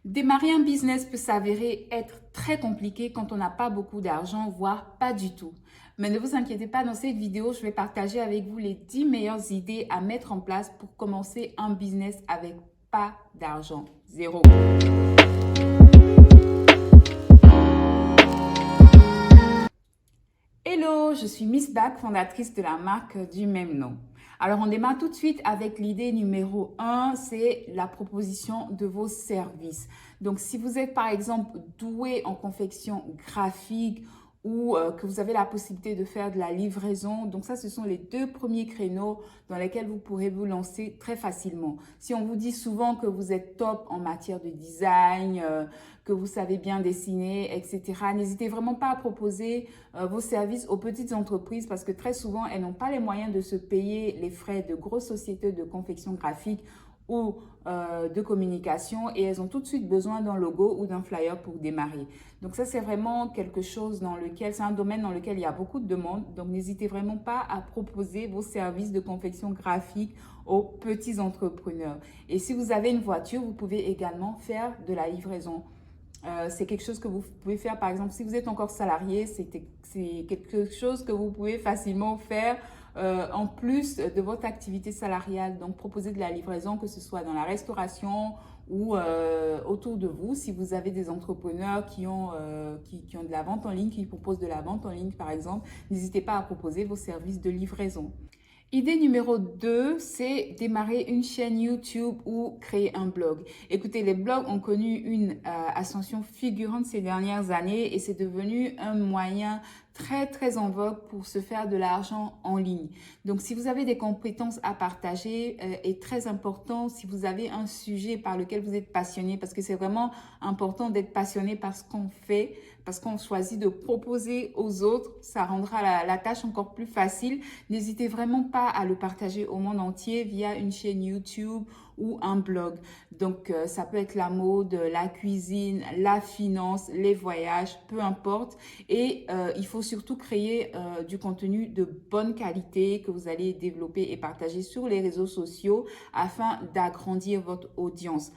Démarrer un business peut s'avérer être très compliqué quand on n'a pas beaucoup d'argent, voire pas du tout. Mais ne vous inquiétez pas, dans cette vidéo, je vais partager avec vous les 10 meilleures idées à mettre en place pour commencer un business avec pas d'argent, zéro. Hello, je suis Miss Back, fondatrice de la marque du même nom. Alors, on démarre tout de suite avec l'idée numéro 1, c'est la proposition de vos services. Donc, si vous êtes par exemple doué en confection graphique ou que vous avez la possibilité de faire de la livraison, donc ça, ce sont les deux premiers créneaux dans lesquels vous pourrez vous lancer très facilement. Si on vous dit souvent que vous êtes top en matière de design, que vous savez bien dessiner, etc., n'hésitez vraiment pas à proposer vos services aux petites entreprises parce que très souvent, elles n'ont pas les moyens de se payer les frais de grosses sociétés de confection graphique ou de communication et elles ont tout de suite besoin d'un logo ou d'un flyer pour démarrer. Donc ça, c'est vraiment quelque chose dans lequel, c'est un domaine dans lequel il y a beaucoup de demandes. Donc n'hésitez vraiment pas à proposer vos services de confection graphique aux petits entrepreneurs. Et si vous avez une voiture, vous pouvez également faire de la livraison. C'est quelque chose que vous pouvez faire, par exemple, si vous êtes encore salarié, c'est quelque chose que vous pouvez facilement faire en plus de votre activité salariale. Donc, proposer de la livraison, que ce soit dans la restauration ou autour de vous. Si vous avez des entrepreneurs qui ont de la vente en ligne, qui proposent de la vente en ligne, par exemple, n'hésitez pas à proposer vos services de livraison. Idée numéro 2, c'est démarrer une chaîne YouTube ou créer un blog. Écoutez, les blogs ont connu une ascension fulgurante ces dernières années et c'est devenu un moyen très en vogue pour se faire de l'argent en ligne. Donc, si vous avez des compétences à partager, est très important si vous avez un sujet par lequel vous êtes passionné, parce que c'est vraiment important d'être passionné par ce qu'on fait, parce qu'on choisit de proposer aux autres, ça rendra la tâche encore plus facile. N'hésitez vraiment pas à le partager au monde entier via une chaîne YouTube ou un blog. Donc, ça peut être la mode, la cuisine, la finance, les voyages, peu importe. Et il faut surtout créer du contenu de bonne qualité que vous allez développer et partager sur les réseaux sociaux afin d'agrandir votre audience.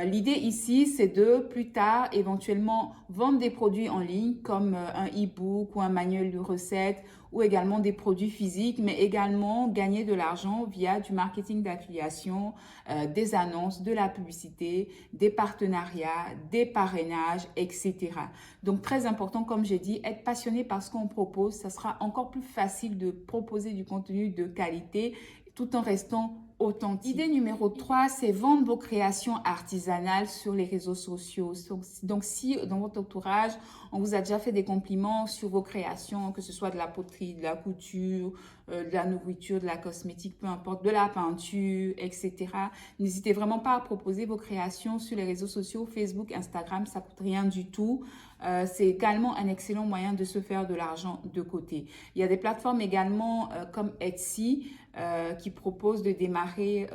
L'idée ici, c'est de plus tard éventuellement vendre des produits en ligne comme un e-book ou un manuel de recettes ou également des produits physiques, mais également gagner de l'argent via du marketing d'affiliation, des annonces, de la publicité, des partenariats, des parrainages, etc. Donc très important, comme j'ai dit, être passionné par ce qu'on propose. Ça sera encore plus facile de proposer du contenu de qualité tout en restant authentique. Idée numéro 3, c'est vendre vos créations artisanales sur les réseaux sociaux. Donc, si dans votre entourage, on vous a déjà fait des compliments sur vos créations, que ce soit de la poterie, de la couture, de la nourriture, de la cosmétique, peu importe, de la peinture, etc. N'hésitez vraiment pas à proposer vos créations sur les réseaux sociaux, Facebook, Instagram, ça coûte rien du tout. C'est également un excellent moyen de se faire de l'argent de côté. Il y a des plateformes également comme Etsy qui proposent de démarrer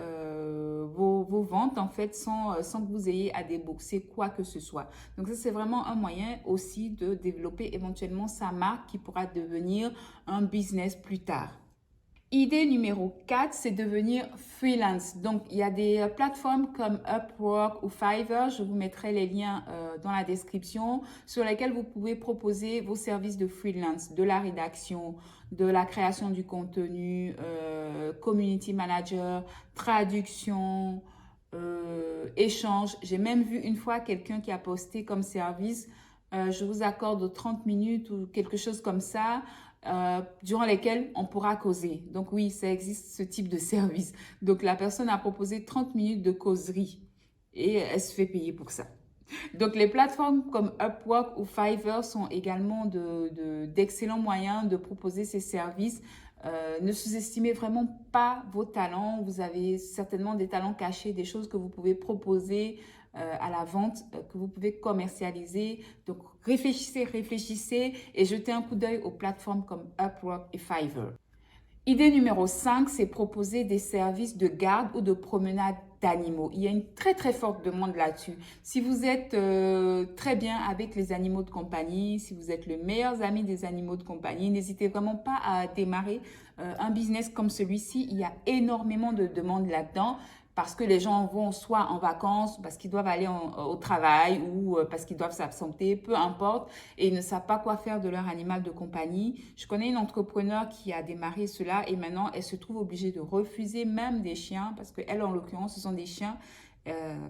vos ventes en fait sans que vous ayez à débourser quoi que ce soit. Donc ça, c'est vraiment un moyen aussi de développer éventuellement sa marque qui pourra devenir un business plus tard. Idée numéro 4, c'est devenir freelance. Donc, il y a des plateformes comme Upwork ou Fiverr, je vous mettrai les liens dans la description, sur lesquelles vous pouvez proposer vos services de freelance, de la rédaction, de la création du contenu, community manager, traduction, échange. J'ai même vu une fois quelqu'un qui a posté comme service, je vous accorde 30 minutes ou quelque chose comme ça, durant lesquelles on pourra causer. Donc oui, ça existe ce type de service. Donc la personne a proposé 30 minutes de causerie et elle se fait payer pour ça. Donc les plateformes comme Upwork ou Fiverr sont également d'excellents moyens de proposer ces services. Ne sous-estimez vraiment pas vos talents. Vous avez certainement des talents cachés, des choses que vous pouvez proposer à la vente, que vous pouvez commercialiser. Donc, réfléchissez et jetez un coup d'œil aux plateformes comme Upwork et Fiverr. Idée numéro 5, c'est proposer des services de garde ou de promenade d'animaux. Il y a une très forte demande là-dessus. Si vous êtes très bien avec les animaux de compagnie, si vous êtes le meilleur ami des animaux de compagnie, n'hésitez vraiment pas à démarrer un business comme celui-ci. Il y a énormément de demandes là-dedans. parce que les gens vont soit en vacances, parce qu'ils doivent aller au travail ou parce qu'ils doivent s'absenter, peu importe, et ils ne savent pas quoi faire de leur animal de compagnie. Je connais une entrepreneur qui a démarré cela et maintenant elle se trouve obligée de refuser même des chiens parce qu'elle, en l'occurrence, ce sont des chiens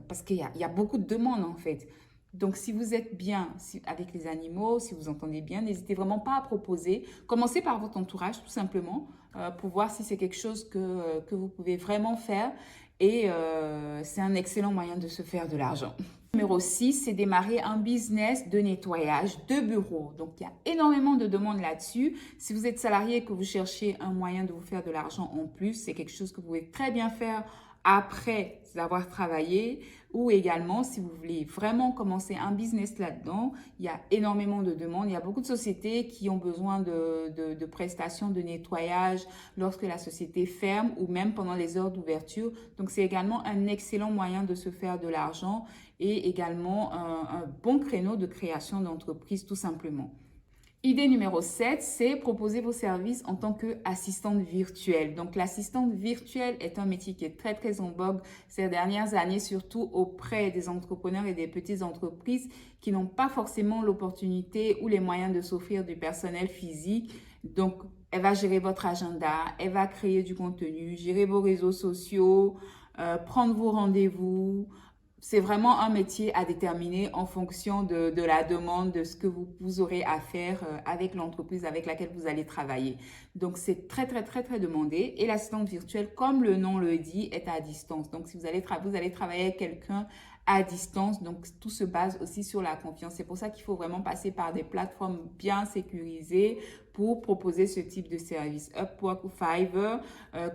parce qu'il y a beaucoup de demandes en fait. Donc, si vous êtes bien avec les animaux, si vous entendez bien, n'hésitez vraiment pas à proposer. Commencez par votre entourage, tout simplement, pour voir si c'est quelque chose que vous pouvez vraiment faire. Et c'est un excellent moyen de se faire de l'argent. Numéro 6, c'est démarrer un business de nettoyage de bureau. Donc, il y a énormément de demandes là-dessus. Si vous êtes salarié et que vous cherchez un moyen de vous faire de l'argent en plus, c'est quelque chose que vous pouvez très bien faire après avoir travaillé, ou également si vous voulez vraiment commencer un business là-dedans, il y a énormément de demandes. Il y a beaucoup de sociétés qui ont besoin de prestations de nettoyage lorsque la société ferme ou même pendant les heures d'ouverture. Donc, c'est également un excellent moyen de se faire de l'argent et également un bon créneau de création d'entreprise tout simplement. Idée numéro 7, c'est proposer vos services en tant qu'assistante virtuelle. Donc, l'assistante virtuelle est un métier qui est très, très en vogue ces dernières années, surtout auprès des entrepreneurs et des petites entreprises qui n'ont pas forcément l'opportunité ou les moyens de s'offrir du personnel physique. Donc, elle va gérer votre agenda, elle va créer du contenu, gérer vos réseaux sociaux, prendre vos rendez-vous. C'est vraiment un métier à déterminer en fonction de la demande, de ce que vous aurez à faire avec l'entreprise avec laquelle vous allez travailler. Donc, c'est très, très, très, très demandé. Et l'assistante virtuelle, comme le nom le dit, est à distance. Donc, si vous allez travailler avec quelqu'un à distance, donc tout se base aussi sur la confiance. C'est pour ça qu'il faut vraiment passer par des plateformes bien sécurisées pour proposer ce type de service. Upwork ou Fiverr,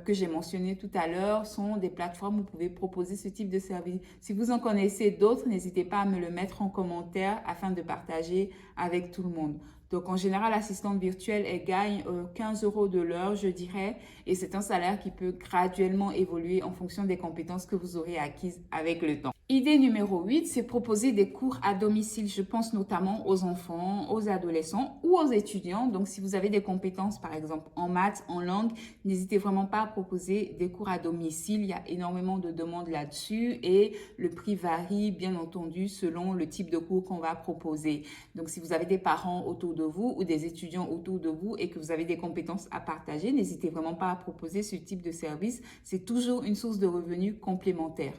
que j'ai mentionné tout à l'heure, sont des plateformes où vous pouvez proposer ce type de service. Si vous en connaissez d'autres, n'hésitez pas à me le mettre en commentaire afin de partager avec tout le monde. Donc, en général, l'assistante virtuelle, elle gagne 15 € de l'heure, je dirais, et c'est un salaire qui peut graduellement évoluer en fonction des compétences que vous aurez acquises avec le temps. Idée numéro 8, c'est proposer des cours à domicile. Je pense notamment aux enfants, aux adolescents ou aux étudiants. Donc, si vous avez des compétences, par exemple, en maths, en langue, n'hésitez vraiment pas à proposer des cours à domicile. Il y a énormément de demandes là-dessus et le prix varie, bien entendu, selon le type de cours qu'on va proposer. Donc, si vous avez des parents autour de vous ou des étudiants autour de vous et que vous avez des compétences à partager, n'hésitez vraiment pas à proposer ce type de service. C'est toujours une source de revenus complémentaire.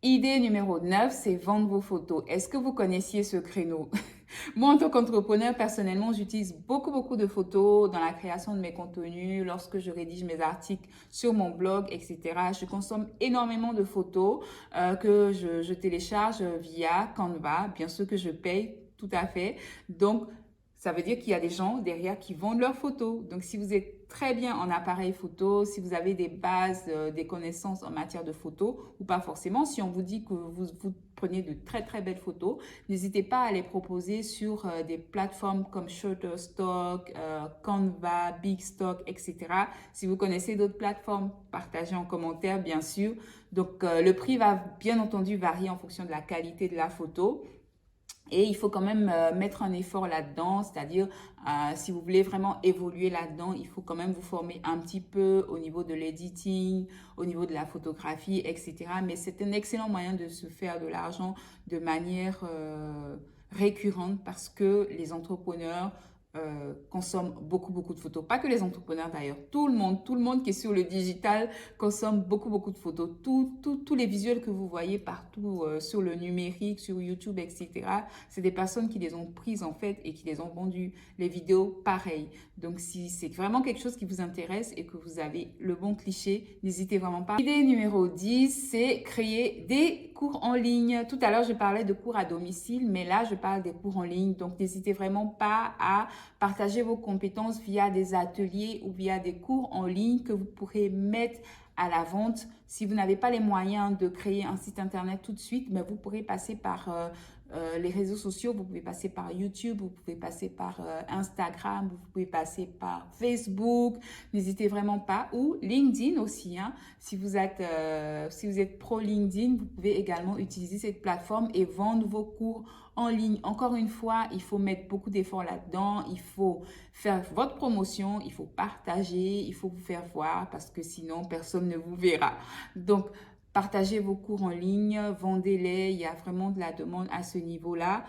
Idée numéro 9, c'est vendre vos photos. Est-ce que vous connaissiez ce créneau? Moi, en tant qu'entrepreneur, personnellement, j'utilise beaucoup de photos dans la création de mes contenus, lorsque je rédige mes articles sur mon blog, etc. Je consomme énormément de photos que je télécharge via Canva, bien sûr que je paye tout à fait. Donc, ça veut dire qu'il y a des gens derrière qui vendent leurs photos. Donc, si vous êtes très bien en appareil photo, si vous avez des bases, des connaissances en matière de photos, ou pas forcément, si on vous dit que vous prenez de très, très belles photos, n'hésitez pas à les proposer sur des plateformes comme Shutterstock, Canva, Bigstock, etc. Si vous connaissez d'autres plateformes, partagez en commentaire, bien sûr. Donc, le prix va bien entendu varier en fonction de la qualité de la photo. Et il faut quand même mettre un effort là-dedans, c'est-à-dire si vous voulez vraiment évoluer là-dedans, il faut quand même vous former un petit peu au niveau de l'editing, au niveau de la photographie, etc. Mais c'est un excellent moyen de se faire de l'argent de manière récurrente parce que les entrepreneurs consomme beaucoup de photos. Pas que les entrepreneurs d'ailleurs, tout le monde qui est sur le digital consomme beaucoup de photos. Tous les visuels que vous voyez partout sur le numérique, sur YouTube, etc., c'est des personnes qui les ont prises en fait et qui les ont vendues. Les vidéos, pareil. Donc, si c'est vraiment quelque chose qui vous intéresse et que vous avez le bon cliché, n'hésitez vraiment pas. Idée numéro 10, c'est créer des cours en ligne. Tout à l'heure, je parlais de cours à domicile, mais là, je parle des cours en ligne. Donc, n'hésitez vraiment pas à partager vos compétences via des ateliers ou via des cours en ligne que vous pourrez mettre à la vente. Si vous n'avez pas les moyens de créer un site internet tout de suite, mais vous pourrez passer par les réseaux sociaux, vous pouvez passer par YouTube, vous pouvez passer par Instagram, vous pouvez passer par Facebook, n'hésitez vraiment pas, ou LinkedIn aussi. Hein. Si vous êtes pro LinkedIn, vous pouvez également utiliser cette plateforme et vendre vos cours en ligne. Encore une fois, il faut mettre beaucoup d'efforts là-dedans, il faut faire votre promotion, il faut partager, il faut vous faire voir parce que sinon, personne ne vous verra. Donc, partagez vos cours en ligne, vendez-les. Il y a vraiment de la demande à ce niveau-là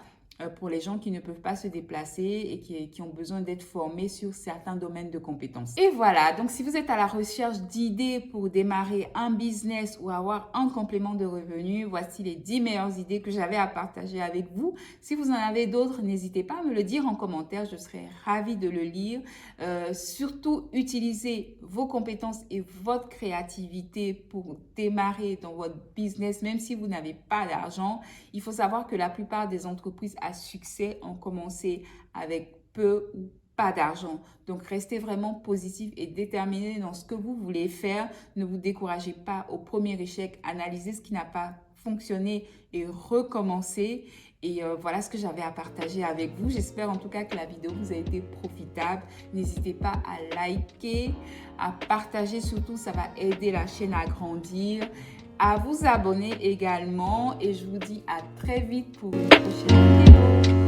pour les gens qui ne peuvent pas se déplacer et qui ont besoin d'être formés sur certains domaines de compétences. Et voilà, donc si vous êtes à la recherche d'idées pour démarrer un business ou avoir un complément de revenus, voici les 10 meilleures idées que j'avais à partager avec vous. Si vous en avez d'autres, n'hésitez pas à me le dire en commentaire, je serai ravie de le lire. Surtout, utilisez vos compétences et votre créativité pour démarrer dans votre business, même si vous n'avez pas d'argent. Il faut savoir que la plupart des entreprises à succès ont commencé avec peu ou pas d'argent. Donc, restez vraiment positif et déterminé dans ce que vous voulez faire. Ne vous découragez pas au premier échec. Analysez ce qui n'a pas fonctionné et recommencez. Et voilà ce que j'avais à partager avec vous. J'espère en tout cas que la vidéo vous a été profitable. N'hésitez pas à liker, à partager surtout. Ça va aider la chaîne à grandir. À vous abonner également. Et je vous dis à très vite pour une prochaine vidéo.